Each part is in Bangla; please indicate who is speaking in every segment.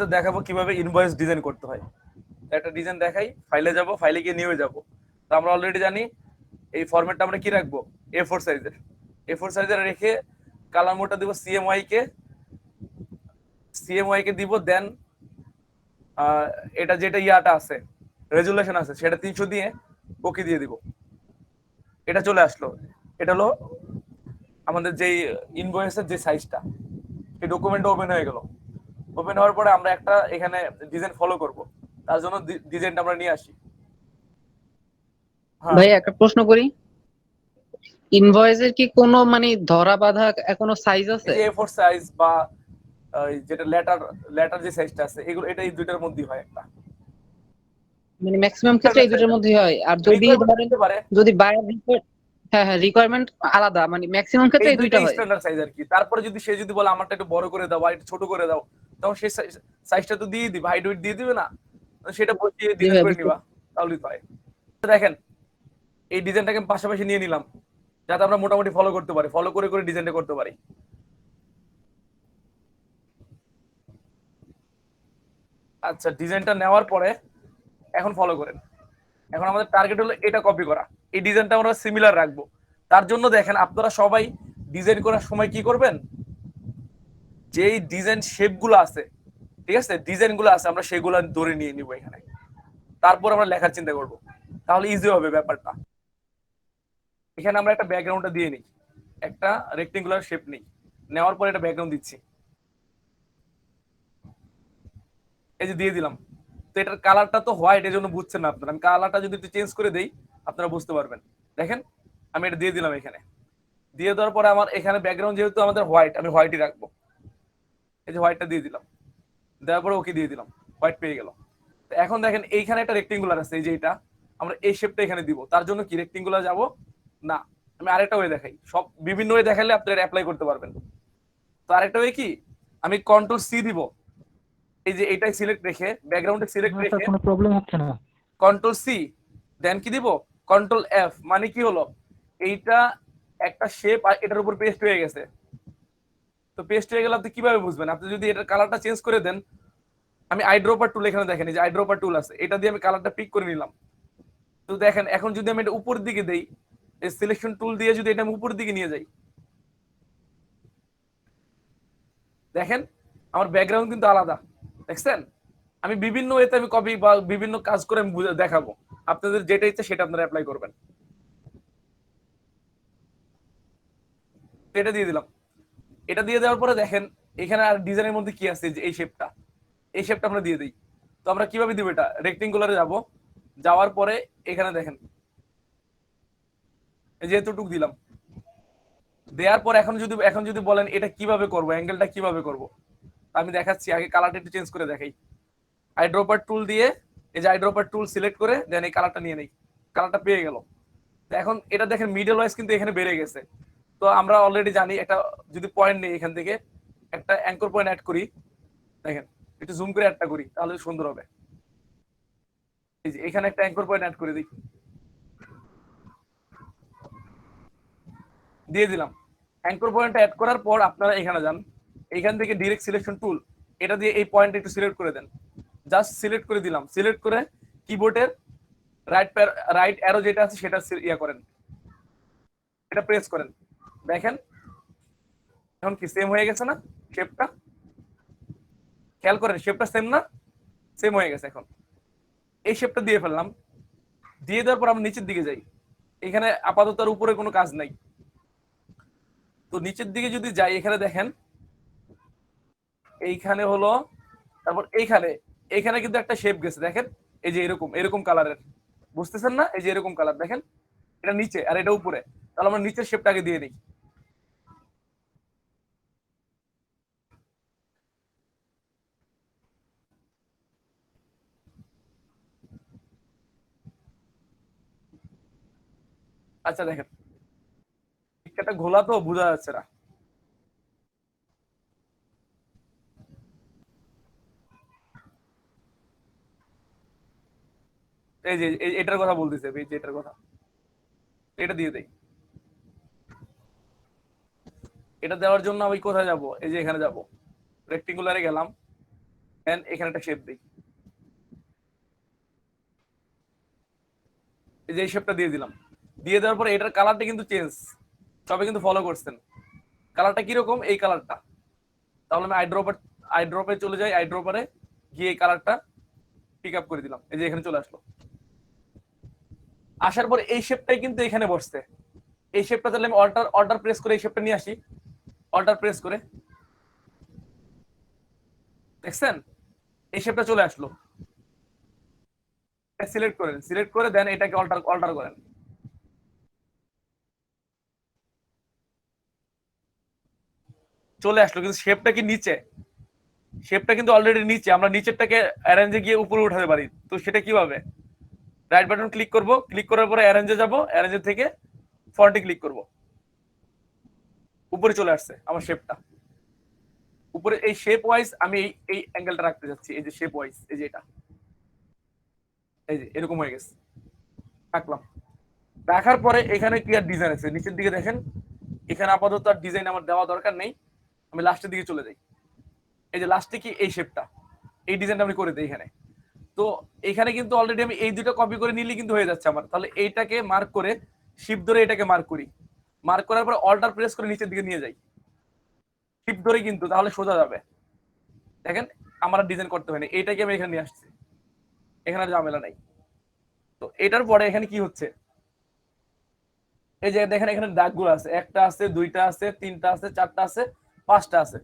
Speaker 1: আপনাদের দেখাবো কিভাবে ইনভয়েস ডিজাইন করতে হয়। একটা ডিজাইন দেখাই, ফাইলে যাব, ফাইলে গিয়ে নিয়ে যাব। তো আমরা অলরেডি জানি এই ফরম্যাটটা আমরা কি রাখবো, A4 সাইজের। A4 সাইজের রেখে কালার মোডটা দিব সিএমওয়াই কে দিব। দেন এটা যেটা ইয়াটা আছে, রেজুলেশন আছে, সেটা 300 দিয়ে ওকে দিয়ে দিব। এটা চলে আসলো। এটা হলো আমাদের যে ইনভয়েসের যে সাইজটা, এই ডকুমেন্ট ওপেন হয়ে গেল। ওপেন হওয়ার পরে আমরা একটা এখানে ডিজাইন ফলো করব। তার জন্য ডিজাইনটা আমরা নিয়ে আসি। হ্যাঁ,
Speaker 2: ভাই একটা প্রশ্ন করি, ইনভয়েসের কি কোনো মানে ধরা বাঁধা কোনো সাইজ
Speaker 1: এই
Speaker 2: আছে?
Speaker 1: যে A4 সাইজ বা যেটা লেটার লেটার যে সাইজটা আছে, এগুলো এটা এই দুইটার মধ্যেই হয় একটা
Speaker 2: মানে ম্যাক্সিমাম ক্ষেত্রে এই দুটোর মধ্যেই হয়, আর যদি
Speaker 1: রিকোয়ারমেন্ট
Speaker 2: ধরেন
Speaker 1: হতে পারে।
Speaker 2: যদি বায়ার হ্যাঁ হ্যাঁ রিকোয়ারমেন্ট আলাদা, মানে ম্যাক্সিমাম ক্ষেত্রে
Speaker 1: এই
Speaker 2: এই দুইটা
Speaker 1: দুইটাই
Speaker 2: হয়।
Speaker 1: স্ট্যান্ডার্ড সাইজ আর কি। তারপরে যদি সে যদি বলে আমারটা একটু বড় করে দাও বা একটু ছোট করে দাও, তখন সেই সাইজটা তো দিয়ে দিবে, হাইট ওয়েট দিয়ে দিবে না, সেটা বসিয়ে
Speaker 2: জি
Speaker 1: ডিজাইন
Speaker 2: ভাই
Speaker 1: করে
Speaker 2: বুঝতে
Speaker 1: নিবা, তাহলেই তো হয়। দেখেন, এই ডিজাইনটাকে পাশাপাশি নিয়ে নিলাম যাতে আমরা মোটামুটি ফলো করতে পারি, ফলো করে করে ডিজাইনটা করতে পারি। আচ্ছা, ডিজাইনটা নেওয়ার পরে এখন ফলো করেন। এখন আমাদের টার্গেট হলো এটা কপি করা। এই ডিজাইনটা আমরা সিমিলার রাখবো। তার জন্য দেখেন, আপনারা সবাই ডিজাইন করার সময় কি করবেন, যেই ডিজাইন শেপগুলো আছে, ঠিক আছে, ডিজাইনগুলো আছে, আমরা সেগুলো ধরে নিয়ে নিব এখানে। তারপর আমরা লেখার চিন্তা করব, তাহলে ইজি হবে ব্যাপারটা। এখানে আমরা একটা ব্যাকগ্রাউন্ডটা দিয়ে নিই, একটা রেক্টেঙ্গুলার শেপ নিই, নেওয়ার পরে একটা ব্যাকগ্রাউন্ড দিচ্ছি, এই যে দিয়ে দিলাম। তো এটার কালারটা তো হোয়াইট, এই জন্য বুঝছেন না আপনারা। আমি কালারটা যদি একটু চেঞ্জ করে দেই, আপনারা বুঝতে পারবেন। দেখেন, আমি এটা দিয়ে দিলাম এখানে। দিয়ে দেওয়ার পরে আমার এখানে ব্যাকগ্রাউন্ড যেহেতু আমাদের হোয়াইট, আমি হোয়াইটই রাখবো। এই যে হোয়াইটটা দিয়ে দিলাম, দেওয়ার পরে ওকে দিয়ে দিলাম, হোয়াইট পেয়ে গেল। তো এখন দেখেন এইখানে একটা রেক্টেঙ্গুলার আছে, এই যে এটা, আমরা এই শেপটা এখানে দিব। তার জন্য কি রেক্টেঙ্গুলার যাব না, আমি আরেকটা ওয়ে দেখাই। সব বিভিন্ন ওয়ে দেখালে আপনারা অ্যাপ্লাই করতে পারবেন। তো আরেকটা ওয়ে কি, আমি কন্ট্রোল সি দিব। এই যে এটাই সিলেক্ট রেখে, ব্যাকগ্রাউন্ডে সিলেক্ট
Speaker 3: না স্যার,
Speaker 1: রেখে
Speaker 3: কোনো প্রবলেম হচ্ছে না।
Speaker 1: কন্ট্রোল সি, দেন কি দিব, কন্ট্রোল এফ। মানে কি হলো, এইটা একটা শেপ আর এটার উপর পেস্ট হয়ে গেছে। তো পেস্ট হয়ে গেলে আপনি কিভাবে বুঝবেন, আপনি যদি এটার কালারটা চেঞ্জ করে দেন, আমি আইড্রপার টুল এখানে দেখেন, এই যে আইড্রপার টুল আছে, এটা দিয়ে আমি কালারটা পিক করে নিলাম। তো দেখেন, এখন যদি আমি এটা উপর দিকে দেই, এই সিলেকশন টুল দিয়ে যদি এটা আমি উপর দিকে নিয়ে যাই, দেখেন আমার ব্যাকগ্রাউন্ড কিন্তু আলাদা। দেখছেন, আমি বিভিন্ন ওয়েতে আমি কপি বা বিভিন্ন কাজ করে আমি দেখাবো। আপনাদের যেটা ইচ্ছে সেটা আপনারা অ্যাপ্লাই করবেন। এটা দিয়ে দিলাম। এটা দিয়ে দেওয়ার পরে দেখেন এখানে আর ডিজাইনের মধ্যে কি আছে, যে এই শেপটা, এই শেপটা আমরা দিয়ে দিই। তো আমরা কিভাবে দিব, এটা রেক্টেঙ্গুলারে যাব, যাওয়ার পরে এখানে দেখেন যেহেতুটুক দিলাম, দেওয়ার পর এখন যদি বলেন এটা কিভাবে করব, অ্যাঙ্গেলটা কিভাবে করব, আমি দেখাচ্ছি। আগে কালারটা একটু চেঞ্জ করে দেখাই। আইড্রপার টুল দিয়ে, এই যে আইড্রপার টুল সিলেক্ট করে দেন এই কালারটা নিয়ে নেই, কালারটা পেয়ে গেল। তো এখন এটা দেখেন মিডল ওয়াইজ কিন্তু এখানে বেড়ে গেছে। তো আমরা অলরেডি জানি একটা, যদি পয়েন্ট নেই এখান থেকে একটা অ্যাঙ্কর পয়েন্ট অ্যাড করি, দেখেন একটু জুম করে অ্যাডটা করি তাহলে সুন্দর হবে। এই যে এখানে একটা অ্যাঙ্কর পয়েন্ট অ্যাড করে দিই, দিয়ে দিলাম। অ্যাঙ্কর পয়েন্ট অ্যাড করার পর আপনারা এখানে যান, এখান থেকে ডিরেক্ট সিলেকশন টুল, এটা দিয়ে এই পয়েন্ট একটু সিলেক্ট করে দেন। জাস্ট সিলেক্ট করে দিলাম, সিলেক্ট করে কিবোর্ডের রাইট অ্যারো যেটা আছে সেটা ইয়া করেন, এটা প্রেস করেন। দেখেন এখন কি সেম হয়ে গেছে না শেপটা, খেয়াল করেন শেপটা সেম না, সেম হয়ে গেছে। এখন এই শেপটা দিয়ে ফেললাম, দিয়ে দেওয়ার পর আমরা নিচের দিকে যাই। এখানে আপাতত আর উপরে কোনো কাজ নাই। তো নিচের দিকে যদি যাই, এখানে দেখেন এইখানে হলো, তারপর এইখানে এইখানে কিন্তু একটা শেপ গেছে দেখেন, এই যে এরকম এরকম কালারের, বুঝতেছেন না, এই যে এরকম কালার দেখেন, এটা নিচে আর এটা উপরে। তাহলে আমরা নিচের শেপটাকে দিয়ে নিই। আচ্ছা দেখেন, একটা ঘোলা তো বোঝা যাচ্ছে না। এই যে এটার কথা বলতেছে, এই যে এটার কথা, এটা দিয়ে দেই। এটা দেওয়ার জন্য আমি কোথায় যাব, এই যে এখানে যাব, রেক্টেঙ্গুলারে গেলাম, দেন এখানে একটা শেপ দিই, এই যে এই শেপটা দিয়ে দিলাম। দিয়ে দেওয়ার পরে এটার কালারটা কিন্তু চেঞ্জ, সবাই কিন্তু ফলো করছেন। কালারটা কিরকম, এই কালারটা। তাহলে আমি আইড্রপে চলে যাই, আইড্রপারে গিয়ে এই কালারটা পিক আপ করে দিলাম, এই যে এখানে চলে আসলো। আসার পরে এই শেপটাই কিন্তু এখানে বসছে। এই শেপটা তাহলে আমি অল্টার অল্টার প্রেস করে এই শেপটা নিয়ে আসি, অল্টার প্রেস করে, দেখছেন এই শেপটা চলে আসলো। সিলেক্ট করেন, সিলেক্ট করে দেন এটাকে অল্টার অল্টার করেন। চলে আসলো, কিন্তু শেপটা কি নিচে, শেপটা কিন্তু অলরেডি নিচে, আমরা নিচেরটাকে অ্যারেঞ্জে গিয়ে উপরে উঠাতে পারি। তো সেটা কিভাবে, রাইট বাটন ক্লিক করব, ক্লিক করার পরে অ্যারেঞ্জে যাব, অ্যারেঞ্জে থেকে ফন্টে ক্লিক করব, উপরে চলে আসছে আমার শেপটা। উপরে এই শেপ ওয়াইজ আমি এই অ্যাঙ্গেলটা রাখতে যাচ্ছি, এই যে শেপ ওয়াইজ, এই যে এটা, এই যে এরকম হয়ে গেছে, রাখলাম। রাখার পরে এখানে কি আর ডিজাইন আছে নিচের দিকে দেখেন, এখানে আপাতত আর ডিজাইন আমার দেওয়া দরকার নেই, আমি লাস্টের দিকে চলে যাই। এই যে লাস্টে কি এই শেপটা, এই ডিজাইনটা আমি করে দিই এখানে। তো এখানে কিন্তু অলরেডি আমি এই দুটো কপি করে নিলে কিন্তু হয়ে যাচ্ছে আমার। তাহলে এইটাকে মার্ক করে শিফট ধরে এটাকে মার্ক করি, মার্ক করার পর অল্টার প্রেস করে নিচের দিকে নিয়ে যাই, শিফট ধরে, কিন্তু তাহলে সোজা যাবে। দেখেন আমার ডিজাইন করতে হয় না, এইটাকে আমি এখানে নিয়ে আসছি, এখানে ঝামেলা নাই। তো এটার পরে এখানে কি হচ্ছে, এই যে দেখেন এখানে দাগগুলো আছে, একটা আছে, দুইটা আছে, তিনটা আছে, চারটা আছে, পাঁচটা আছে।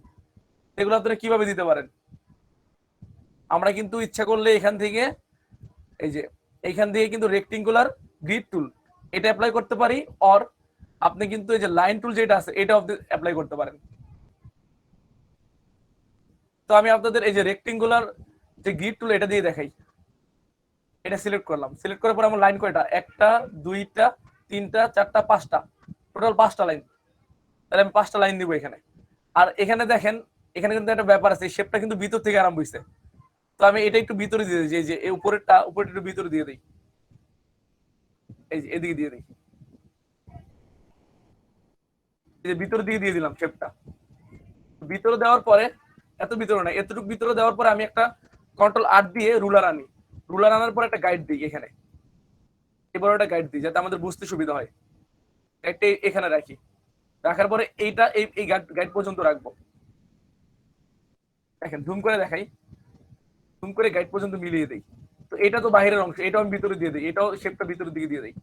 Speaker 1: এগুলো আপনারা কিভাবে দিতে পারেন, আমরা কিন্তু ইচ্ছা করলে এখান থেকে, এই যে এইখান থেকে কিন্তু রেক্টেঙ্গুলার গ্রিড টুল এটা অ্যাপ্লাই করতে পারি, অর আপনি কিন্তু এই যে লাইন টুল যেটা আছে এটা অ্যাপ্লাই করতে পারেন। তো আমি আপনাদের এই যে রেক্টেঙ্গুলার যে গ্রিড টুল এটা দিয়ে দেখাই। এটা সিলেক্ট করলাম, সিলেক্ট করার পর আমার লাইন কয়টা, একটা, দুইটা, তিনটা, চারটা, পাঁচটা, টোটাল পাঁচটা লাইন। তাহলে আমি পাঁচটা লাইন দিব এখানে। আর এখানে দেখেন, এখানে কিন্তু একটা ব্যাপার আছে, শেপটা কিন্তু ভিতর থেকে আরম্ভ হয়েছে। তো আমি এটা একটু ভিতরে দিয়ে দিই, যে এই উপরেরটা একটু ভিতরে দিয়ে দিই, এই যে এদিকে দিয়ে দিই, এই যে ভিতরে দিয়ে দিলাম শেপটা। ভিতরে দেওয়ার পরে, এত ভিতরে না, এতটুকু ভিতরে দেওয়ার পরে আমি একটা কন্ট্রোল আর দিয়ে রুলার আনি, রুলার আনার পর একটা গাইড দিই এখানে, এবার একটা গাইড দিই যাতে আমাদের বুঝতে সুবিধা হয়। গাইডটা এখানে রাখি, রাখার পরে এইটা এই গাইড পর্যন্ত রাখবো। দেখেন জুম করে দেখাই, জুম করে গাইড পর্যন্ত মিলিয়ে দিই। তো এটা তো বাইরের অংশ, এটাও আমি ভিতরে দিয়ে দিই, এটাও শেপটা ভিতরের দিকে দিয়ে দিই,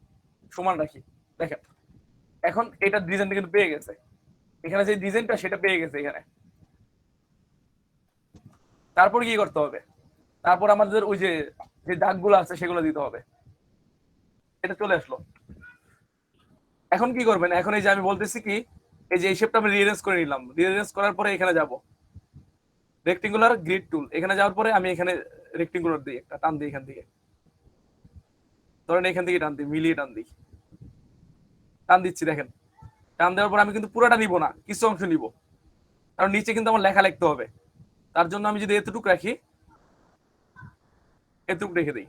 Speaker 1: সমান রাখি। দেখেন এখন এটা ডিজাইনটা কিন্তু পেয়ে গেছে, এখানে যে ডিজাইনটা সেটা পেয়ে গেছে এখানে। তারপর কি করতে হবে, তারপর আমাদের ওই যে যে দাগগুলো আছে সেগুলো দিতে হবে। এটা চলে আসলো। এখন কি করবেন, এখন এই যে আমি বলতেছি কি, এই যে এই শেপটা আমি রিঅ্যারেঞ্জ করে নিলাম, রিঅ্যারেঞ্জ করার পরে এখানে যাব, রেক্টেঙ্গুলার গ্রিড টুল, এখানে যাওয়ার পরে আমি এখানে রেক্টেঙ্গুলার দিই, একটা টান দিই এখান থেকে, ধরেন এখান থেকে টান দিই, মিলিয়ে টান দিই, টান দিচ্ছি দেখেন। টান দেওয়ার পর আমি কিন্তু পুরোটা নিব না, কিছু অংশ নিব, কারণ নিচে কিন্তু আমার লেখা লিখতে হবে। তার জন্য আমি যদি এতটুকু রাখি, এতটুকু রেখে দিই,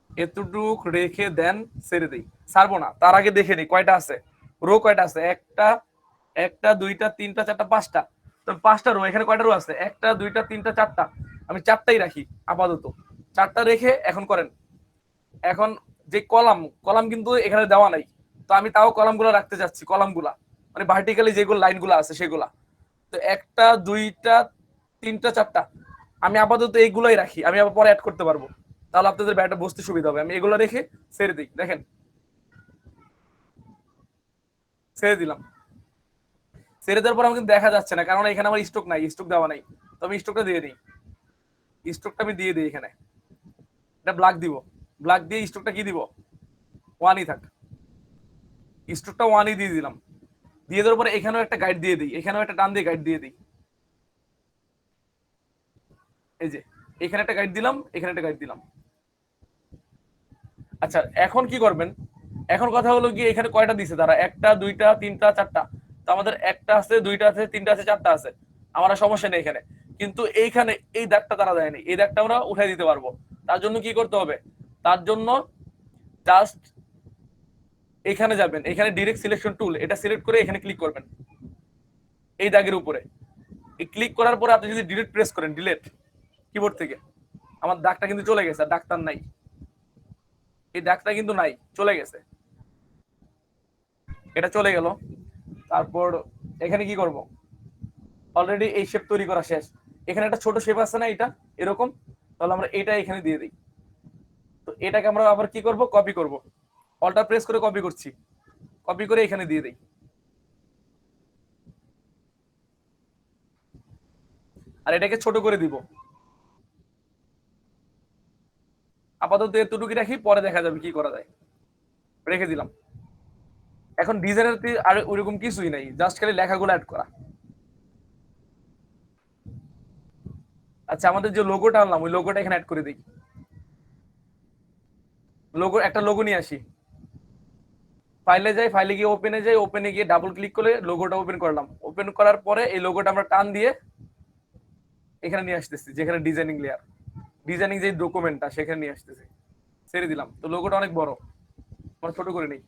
Speaker 1: এতটুক রেখে দেন ছেড়ে দিই, ছাড়বো না, তার আগে দেখে নিই কয়টা আছে, রো কয়টা আছে, একটা, একটা, দুইটা, তিনটা, চারটা, পাঁচটা। তো পাঁচটা রো, এখানে কয়টা রো আছে, একটা, দুইটা, তিনটা, চারটা, আমি চারটাই রাখি আপাতত। চারটা রেখে এখন করেন, এখন যে কলাম, কলাম কিন্তু এখানে দেওয়া নাই, তো আমি তাও কলামগুলো রাখতে চাচ্ছি, কলামগুলা মানে ভার্টিক্যালি যেগুলো লাইনগুলো আছে সেগুলা। তো একটা, দুইটা, তিনটা, চারটা, আমি আপাতত এইগুলোই রাখি, আমি আবার পরে অ্যাড করতে পারবো, তাহলে আপনাদের ব্যাটা বুঝতে সুবিধা হবে। আমি এগুলো রেখে ছেড়ে দিই, দেখেন ছেড়ে দিলাম। ছেড়ে দেওয়ার পর আমাকে কিন্তু দেখা যাচ্ছে না, কারণ এখানে আমার স্টক নাই, স্টক দেওয়া নাই। তো আমি স্টকটা দিয়ে দিই, স্টকটা আমি দিয়ে দিই এখানে, এটা ব্ল্যাক দিব, ব্ল্যাক দিয়ে স্টকটা কি দিব, ওয়ানই থাক, স্টকটা ওয়ানই দিয়ে দিলাম। দিয়ে দেওয়ার পরে এখানেও একটা গাইড দিয়ে দিই, এখানেও একটা টান দিয়ে গাইড দিয়ে দিই, এই যে এখানে একটা গাইড দিলাম, এখানে একটা গাইড দিলাম। আচ্ছা এখন কি করবেন, এখন কথা হলো কি, এখানে কয়টা দিছে তারা, একটা, দুইটা, তিনটা, চারটা। তো আমাদের একটা আছে, দুইটা আছে, তিনটা আছে, চারটা আছে, আমার আর সমস্যা নেই এখানে। কিন্তু এইখানে এই দাগটা তারা দেয়নি, এই দাগটা আমরা উঠাই দিতে পারবো। তার জন্য কি করতে হবে, তার জন্য জাস্ট এখানে যাবেন, এখানে ডিরেক্ট সিলেকশন টুল, এটা সিলেক্ট করে এখানে ক্লিক করবেন এই দাগের উপরে। এই ক্লিক করার পরে আপনি যদি ডিলিট প্রেস করেন, ডিলিট, কিবোর্ড থেকে। আমার দাগটা কিন্তু চলে গেছে, আর দাগটা নাই, এই দাগটা কিন্তু নাই, চলে গেছে, এটা চলে গেল। তারপর এখানে কি করব, অলরেডি এই শেপ তৈরি করা শেষ। এখানে একটা ছোট শেপ আছে না এটা, এরকম, তাহলে আমরা এটা এখানে দিয়ে দিই। তো এটাকে আমরা আবার কি করব, কপি করব, অল্টার প্রেস করে কপি করছি, কপি করে এখানে দিয়ে দিই। আর এটাকে ছোট করে দিব, আপাতত এতটুকু রাখি, পরে দেখা যাবে কি করা যায়। রেখে দিলাম। এখন ডিজাইনের আর ওইরকম কিছুই নাই, জাস্ট খালি লেখাগুলো অ্যাড করা। আচ্ছা, আমাদের যে লোগোটা আনলাম ওই লোগোটা এখানে অ্যাড করে দিই। লোগো, একটা লোগো নিয়ে আসি, ফাইলে যাই, ফাইলে গিয়ে ওপেনে যাই, ওপেনে গিয়ে ডাবল ক্লিক করে লোগোটা ওপেন করলাম। ওপেন করার পরে এই লোগোটা আমরা টান দিয়ে এখানে নিয়ে আসতেছি, যেখানে ডিজাইনিং লেয়ার, ডিজাইনিং যে ডকুমেন্টটা সেখানে নিয়ে আসতেছি, ছেড়ে দিলাম। তো লোগোটা অনেক বড়, আমরা ছোট করে নেই,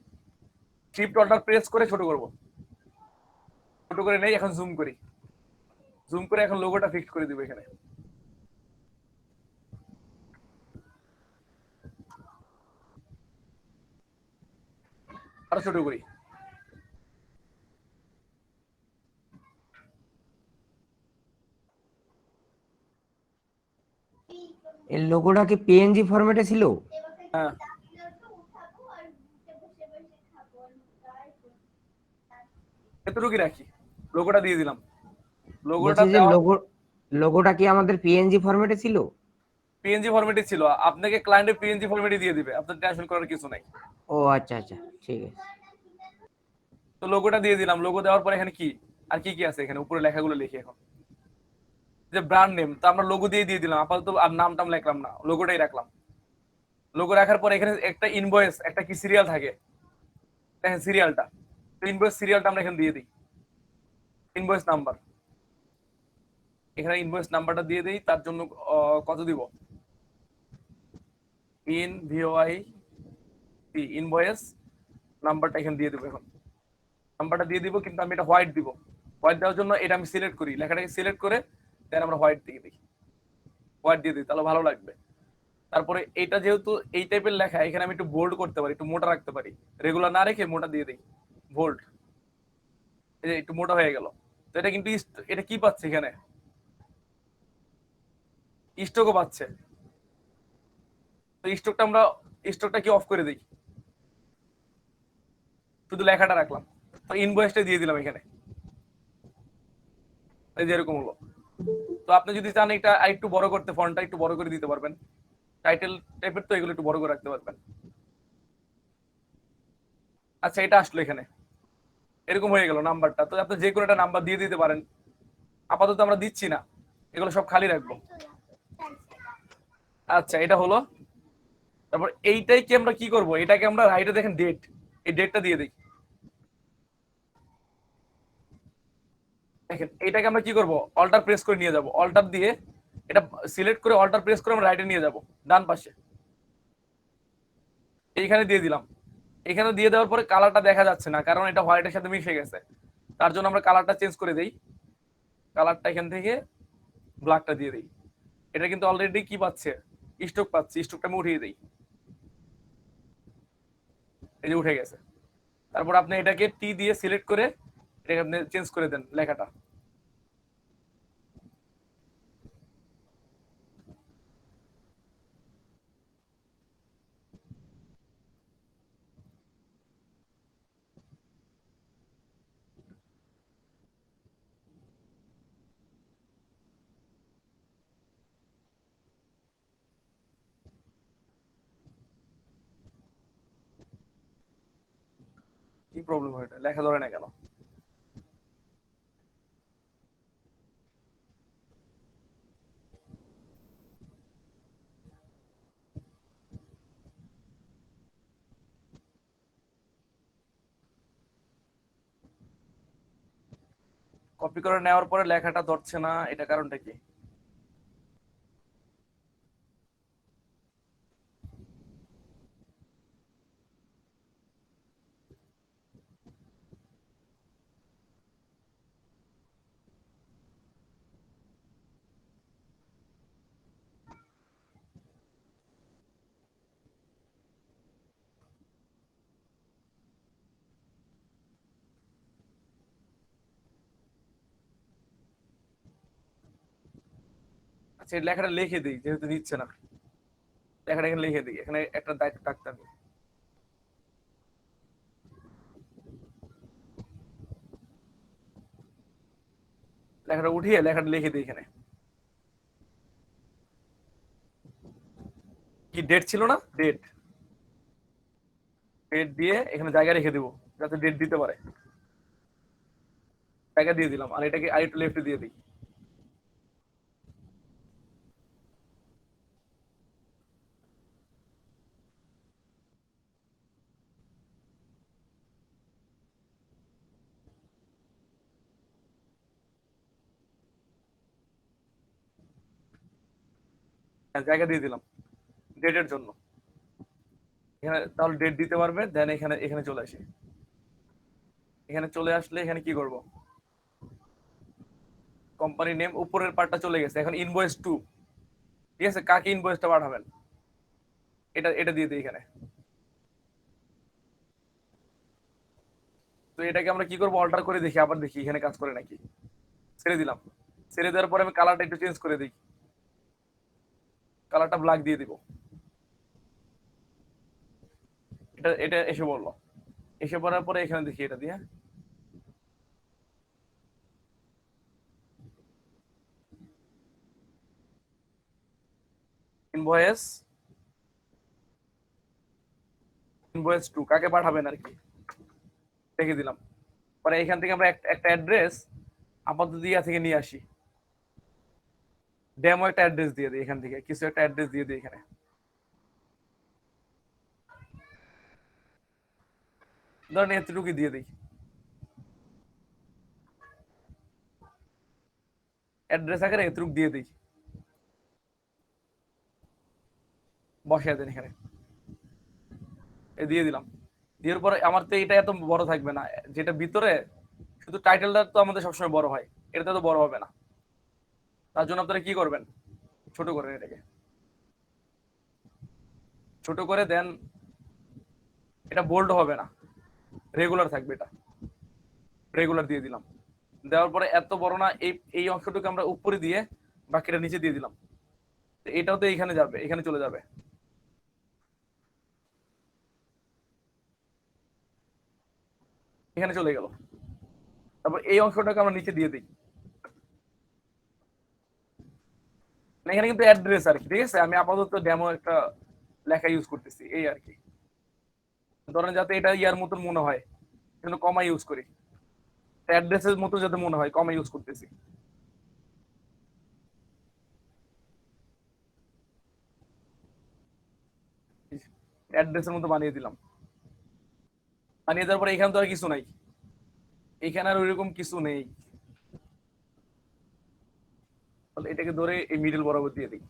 Speaker 1: শিফট অল্টার প্রেস করে ছোট করব, ছোট করে নেই। এখন জুম করি, জুম করে এখন লোগোটা ফিক্স করে দিব এখানে। আরো ছোট করি,
Speaker 3: এর লোগোটা কি পিএনজি ফরম্যাটে ছিল?
Speaker 1: হ্যাঁ এতটুকু রাখি, লোগোটা দিয়ে দিলাম। লোগোটা
Speaker 3: বলছি যে
Speaker 1: দেওয়া,
Speaker 3: লোগোটা কি আমাদের পিএনজি ফরম্যাটে ছিল?
Speaker 1: পিএনজি ফরম্যাটে ছিল, আপনাকে ক্লায়েন্টের পিএনজি ফরম্যাটে দিয়ে দিবে, আপনার টেনশন করার কিছু নাই।
Speaker 3: ও আচ্ছা আচ্ছা, ঠিক আছে।
Speaker 1: তো লোগোটা দিয়ে দিলাম, লোগো দেওয়ার পরে এখানে কি আর কি কি আছে, এখানে উপরে লেখাগুলো লিখি এখন। যে ব্র্যান্ড নেম, তো আমরা লোগো দিয়ে দিলাম আপাতত, আর নাম টাম লিখলাম না, লোগোটাই রাখলাম। লোগো রাখার পরে এখানে একটা ইনভয়েস, একটা কি সিরিয়াল থাকে, দেখেন সিরিয়ালটা, তো ইনভয়েস সিরিয়ালটা আমরা এখানে দিয়ে দিই, ইনভয়েস নাম্বার, এখানে ইনভয়েস নাম্বারটা দিয়ে দিই। তার জন্য কত দিব, ইন ভিওআই ইনভয়েস নাম্বারটা এখানে দিয়ে দেবো। এখন নাম্বারটা দিয়ে দিব, কিন্তু আমি এটা হোয়াইট দিব। হোয়াইট দেওয়ার জন্য এটা আমি সিলেক্ট করি, লেখাটাকে সিলেক্ট করে দেন আমরা হোয়াইট দিয়ে দিই, হোয়াইট দিয়ে দিই, তাহলে ভালো লাগবে। তারপরে এটা যেহেতু এই টাইপের লেখা, এখানে আমি একটু বোল্ড করতে পারি, একটু মোটা রাখতে পারি, রেগুলার না রেখে মোটা দিয়ে দিই, বোল্ড, এই যে একটু মোটা হয়ে গেল। তো এটা কিন্তু এটা কি পাচ্ছে এখানে, স্টকও পাচ্ছে। তো স্টকটা আমরা, স্টকটা কি অফ করে দিই, শুধু লেখাটা রাখলাম। তো ইনভয়েসটা দিয়ে দিলাম এখানে, এই যে এরকম হলো। তো আপনি যদি চান এটা একটু বড় করতে, ফন্টটা একটু বড় করে দিতে পারবেন, টাইটেল টাইপের তো এগুলো একটু বড় করে রাখতে পারবেন। আচ্ছা, এটা আসলো এখানে, এরকম হয়ে গেল নাম্বারটা। তো আপনি যে কোনো একটা নাম্বার দিয়ে দিতে পারেন, আপাতত আমরা দিচ্ছি না, এগুলো সব খালি রাখবো। আচ্ছা, এটা হলো। তারপর এইটাই কি আমরা কি করব, এটাকে আমরা রাইটে দেখেন ডেট, এই ডেটটা দিয়ে দিই। দেখেন এটাকে আমরা কি করব, অল্টার প্রেস করে নিয়ে যাব, অল্টার দিয়ে এটা সিলেক্ট করে অল্টার প্রেস করে আমরা রাইটে নিয়ে যাব, ডান পাশে এইখানে দিয়ে দিলাম। এখানে দিয়ে দেওয়ার পরে কালারটা দেখা যাচ্ছে না, কারণ এটা হোয়াইটের সাথে মিশে গেছে। তার জন্য আমরা কালারটা চেঞ্জ করে দেই, কালারটা এখান থেকে ব্ল্যাকটা দিয়ে দিই। এটা কিন্তু অলরেডি কি পাচ্ছে, স্টক পাচ্ছে, স্টকটা আমি উঠিয়ে দিই, এই যে উঠে গেছে। তারপর আপনি এটাকে টি দিয়ে সিলেক্ট করে এটাকে আপনি চেঞ্জ করে দেন লেখাটা। কি প্রবলেম হয়, এটা লেখা ধরে না কেন? কপি করে নেওয়ার পরে লেখাটা ধরছে না, এটা কারণটা কি? আচ্ছা এই লেখাটা লিখে দিই, যেহেতু দিচ্ছে না লেখাটা এখানে লিখে দিই, এখানে একটা দাগ টাকতে দিই। লেখাটা উঠিয়ে লেখাটা লিখে দিই এখানে। কি ডেট ছিল না, ডেট, ডেট দিয়ে এখানে জায়গা রেখে দিব যাতে ডেট দিতে পারে, জায়গা দিয়ে দিলাম। আর এটাকে আরেকটু লেফটে দিয়ে দিই। হ্যাঁ, জায়গা দিয়ে দিলাম ডেটের জন্য। এখানে তাহলে ডেট দিতে পারবে, দেন এখানে এখানে চলে আসে। এখানে চলে আসলে এখানে কি করব, কোম্পানি নেম উপরের পার্টটা চলে গেছে, এখন ইনভয়েস টু, ঠিক আছে, কাকে ইনভয়েসটা পাঠাবেন এটা এটা দিয়ে দিই এখানে। তো এটাকে আমরা কি করবো, অল্টার করে দেখি, আবার দেখি এখানে কাজ করে নাকি। ছেড়ে দিলাম। ছেড়ে দেওয়ার পরে আমি কালারটা একটু চেঞ্জ করে দিই, কালারটা ব্ল্যাক দিয়ে দিব। এটা এটা এসে বললো, এসে পড়ার পরে এখানে দেখি এটা দিয়ে ইনভয়েস, ইনভয়েস টু কাকে পাঠাবেন আর কি দেখে দিলাম। পরে এখান থেকে আমরা একটা অ্যাড্রেস আপাতত ইয়া থেকে নিয়ে আসি, ডেমো একটা অ্যাড্রেস দিয়ে দিই, এখান থেকে কিছু একটা অ্যাড্রেস দিয়ে দিই এখানে। ধরেন এতটুকু দিয়ে দিই, অ্যাড্রেস আকারে এতটুকু দিয়ে দিই, বসিয়ে দেন এখানে, এ দিয়ে দিলাম। দেওয়ার পরে আমার তো এটা এত বড় থাকবে না, যেটা ভিতরে শুধু টাইটেলটা তো আমাদের সবসময় বড় হয়, এটাতে তো বড় হবে না। তার জন্য আপনারা কি করবেন, ছোট করেন এটাকে, ছোট করে দেন। এটা বোল্ড হবে না, রেগুলার থাকবে, এটা রেগুলার দিয়ে দিলাম। দেওয়ার পরে এত বড় না, এই এই অংশটুকু আমরা উপরে দিয়ে বাকিটা নিচে দিয়ে দিলাম। এটাও তো এখানে যাবে, এখানে চলে যাবে। এখানে চলে গেল। তারপর এই অংশটাকে আমরা নিচে দিয়ে দিই। এখানে কিন্তু অ্যাড্রেস আর কি, ঠিক আছে, আমি আপাতত ডেমো একটা লেখা ইউজ করতেছি এই আর কি। ধরেন যাতে এটা ইয়ার মতন মনে হয়, কিন্তু কমা ইউজ করি, অ্যাড্রেসের মতো যাতে মনে হয়, কমা ইউজ করতেছি। অ্যাড্রেসের মতো বানিয়ে দিলাম। বানিয়ে দেওয়ার পরে এখানে তো আর কিছু নাই, এখানে আর ওইরকম কিছু নেই। তাহলে এটাকে ধরে এই মিডল বরাবর দিয়ে দিই,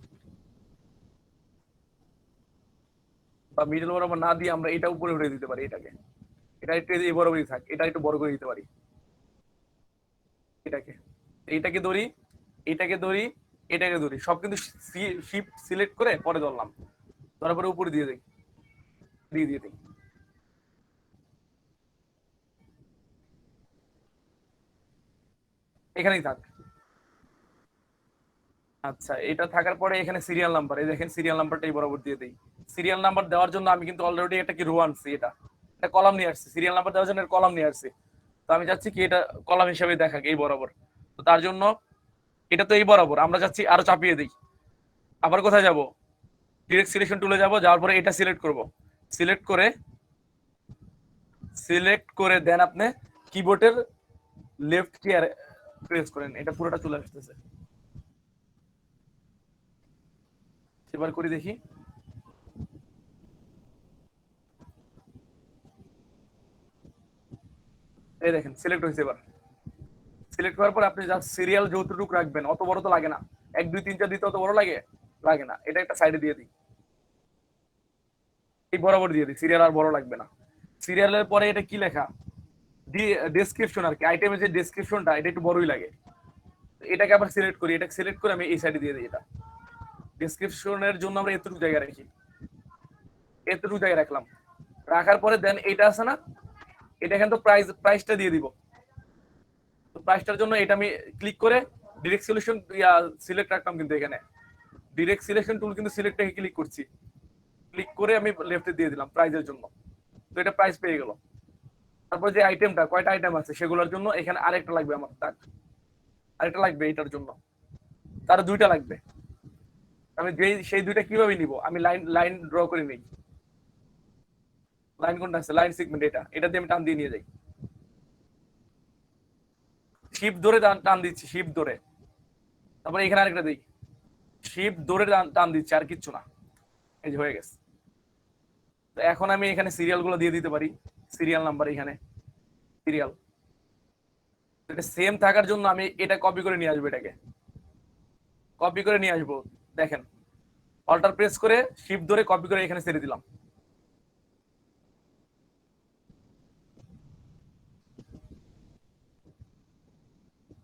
Speaker 1: বা মিডল বরাবর না দিয়ে আমরা এটা উপরে উঠে দিতে পারি এটাকে। এটা একটু এই বরাবরই থাক, এটা একটু বড় করে দিতে পারি এটাকে। এইটাকে ধরি, এটাকে ধরি, এটাকে ধরি, সব কিন্তু শিফট সিলেক্ট করে পরে ধরলাম, ধরার পরে উপরে দিয়ে দিই, দিয়ে দিয়ে দিই। এখানেই থাক। আচ্ছা, এটা থাকার পরে এখানে সিরিয়াল নাম্বার, এই দেখেন সিরিয়াল নাম্বারটা এই বরাবর দিয়ে দিই। সিরিয়াল নাম্বার দেওয়ার জন্য আমি কিন্তু অলরেডি একটা কি রো আনছি, এটা এটা কলাম নিয়ে আসছি, সিরিয়াল নাম্বার দেওয়ার জন্য কলাম নিয়ে আসছি। তো আমি চাচ্ছি কি এটা কলাম হিসেবে দেখাক এই বরাবর। তো তার জন্য এটা তো এই বরাবর, আমরা চাচ্ছি আরো চাপিয়ে দিই। আবার কোথায় যাব, ডিরেক্ট সিলেকশন টুলে যাব, যাওয়ার পরে এটা সিলেক্ট করব। সিলেক্ট করে, সিলেক্ট করে দেন আপনি কিবোর্ডের লেফট কি প্রেস করেন, এটা পুরোটা চলে আসতেছে। এবার করি দেখি। এই দেখেন সিলেক্ট হয়েছে। এবার সিলেক্ট করার পর আপনি জাস্ট সিরিয়াল যতটুকু রাখবেন, অত বড় তো লাগে না, 1 2 3 4 দিতে অত বড় লাগে, লাগে না। এটা একটা সাইডে দিয়ে দিই, এই বরাবর দিয়ে দিই, সিরিয়াল আর বড় লাগবে না। সিরিয়ালের পরে এটা কি লেখা, ডেসক্রিপশন আর কি, আইটেমের যে ডেসক্রিপশনটা এটা একটু বড়ই লাগে। এটাকে আবার সিলেক্ট করি, এটা সিলেক্ট করে আমি এই সাইডে দিয়ে দিই। এটা ডেসক্রিপশনের জন্য আমরা এতটুকু জায়গা রাখি, এতটুকু জায়গা রাখলাম। রাখার পরে দেন এটা আছে না, এটা এখানে তো প্রাইসটা দিয়ে দিব। তো প্রাইসটার জন্য এটা আমি ক্লিক করে ডিরেক্ট সলিউশন সিলেক্ট রাখলাম কিন্তু এখানে। ডিরেক্ট সিলেকশন টুল কিন্তু সিলেক্টে ক্লিক করছি, ক্লিক করে আমি লেফটে দিয়ে দিলাম প্রাইজের জন্য, তো এটা প্রাইস পেয়ে গেল। তারপর যে আইটেমটা, কয়টা আইটেম আছে সেগুলোর জন্য এখানে আরেকটা লাগবে আমার দাগ, আরেকটা লাগবে এটার জন্য, তার দুইটা লাগবে। আমি সেই দুইটা কিভাবে নিব, আমি লাইন লাইন ড্র করে নিই। লাইন কোনটা আছে, লাইন সেগমেন্ট, এটা দিয়ে আমি টান দিয়ে নিয়ে যাই, শিপ ধরে টান দিচ্ছি, শিপ ধরে। তারপর এখানে আরেকটা দিই, শিপ ধরে টান দিচ্ছি, আর কিচ্ছু না, এই যে হয়ে গেছে। তো এখন আমি এখানে সিরিয়াল গুলো দিয়ে দিতে পারি, সিরিয়াল নাম্বার, এখানে সিরিয়াল, এটা সেম থাকার জন্য আমি এটা কপি করে নিয়ে আসবো, এটাকে কপি করে নিয়ে আসবো। দেখেন, অল্টার প্রেস করে শিফট ধরে কপি করে এখানে ছেড়ে দিলাম।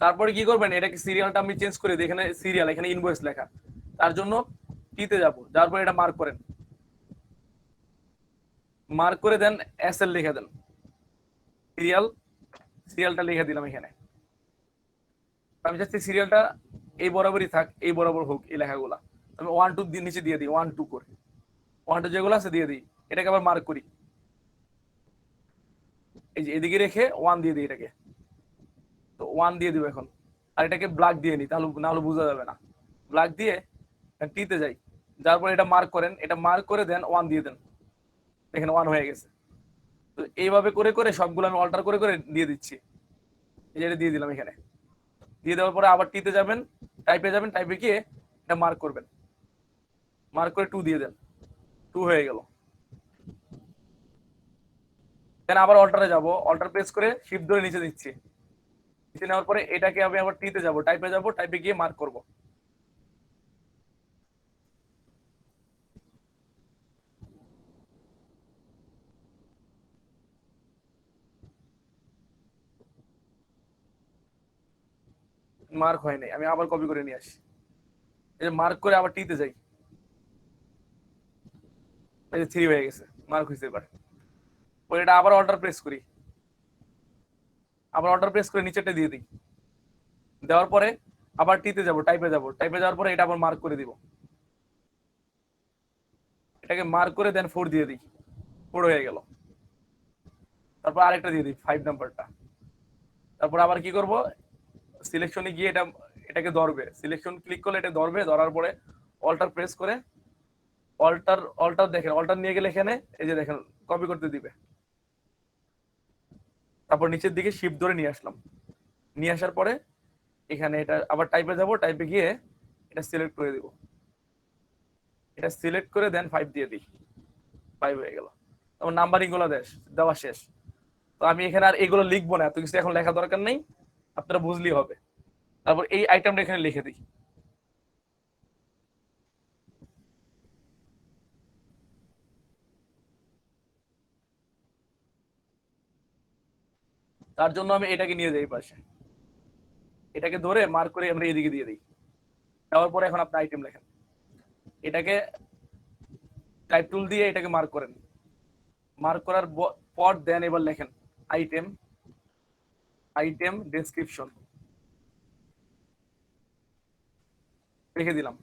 Speaker 1: তারপরে কি করবেন, এটাকে সিরিয়ালটা আমি চেঞ্জ করে দিই, এখানে সিরিয়াল, এখানে ইনভয়েস লেখা, তার জন্য টিতে যাব, যার পরে এটা মার্ক করেন, মার্ক করে দেন এস এল লিখে দেন, সিরিয়াল, সিরিয়ালটা লিখে দিলাম এখানে। আমি চাচ্ছি সিরিয়ালটা এই বরাবরই থাক, এই বরাবর হোক এই লেখাগুলা, আমি 1 2 নিচে দিয়ে দিই, 1 2 করে 1 2 যেগুলো আছে দিয়ে দিই, এটাকে আবার মার্ক করি, এই যে এদিকে রেখে 1 দিয়ে দিই এটাকে, তো 1 দিয়ে দিব এখন। আর এটাকে ব্ল্যাক দিয়ে নিই, তাহলে না হলে বোঝা যাবে না, ব্ল্যাক দিয়ে টিতে যাই, যার পরে এটা মার্ক করেন, এটা মার্ক করে দেন 1 দিয়ে দেন, এখানে 1 হয়ে গেছে। তো এইভাবে করে করে সবগুলো আমি অল্টার করে করে দিয়ে দিচ্ছি, এই যে এটা দিয়ে দিলাম এখানে, দিয়ে দেওয়ার পরে আবার টিতে যাবেন, টাইপে যাবেন, টাইপে গিয়ে এটা মার্ক করবেন, মার্ক করে 2 দিয়ে দেন, 2 হয়ে গেল। দেন আবার অল্টারে যাব, অল্টার প্রেস করে শিফট ধরে নিচে দিচ্ছি, নিচে নেওয়ার পরে এটাকে আমি আবার টিতে যাব, টাইপে যাব, টাইপে গিয়ে মার্ক করব। মার্ক হয় নাই, আমি আবার কপি করে নিয়ে আসি, এই যে মার্ক করে আবার টিতে যাই, এই যে 3 হয়ে গেছে, মার্ক হয়েছে। এবার পরে এটা আবার অল্টার প্রেস করি, আবার অল্টার প্রেস করে নিচেটা দিয়ে দিই, দেওয়ার পরে আবার টিতে যাব, টাইপে যাব, টাইপে যাওয়ার পরে এটা আবার মার্ক করে দিব, এটাকে মার্ক করে দেন 4 দিয়ে দিই, 4 হয়ে গেল। তারপর আরেকটা দিয়ে দিই 5 নাম্বারটা। তারপর আবার কি করব, সিলেকশনে গিয়ে এটাকে ধরবে, সিলেকশন ক্লিক করলে এটা ধরবে, ধরার পরে অল্টার প্রেস করে অল্টার অল্টার দেখেন, অল্টার নিয়ে গেলে এখানে এই যে দেখেন কপি করতে দিবে। তারপর নিচের দিকে শিফট ধরে নিয়ে আসলাম, নিয়ে আসার পরে এখানে এটা আবার টাইপে যাব, টাইপে গিয়ে এটা সিলেক্ট করে দিব, এটা সিলেক্ট করে দেন 5 দিয়ে দিই, 5 হয়ে গেল। তারপর নাম্বারিং গুলো দেওয়া শেষ। তো আমি এখানে আর এগুলো লিখবো না, এত কিছু এখন লেখা দরকার নেই, আপনারা বুঝলেই হবে। তারপর এই আইটেমটা এখানে লিখে দিই, তার জন্য আমি এটাকে নিয়ে যাই পাশে, এটাকে ধরে মার্ক করে আমরা এদিকে দিয়ে দিই। দেওয়ার পরে এখন আপনি আইটেম লেখেন, এটাকে টাইপ টুল দিয়ে এটাকে মার্ক করেন, মার্ক করার পর দেন এবার লেখেন আইটেম, আইটেম ডেসক্রিপশন লিখে দিলাম।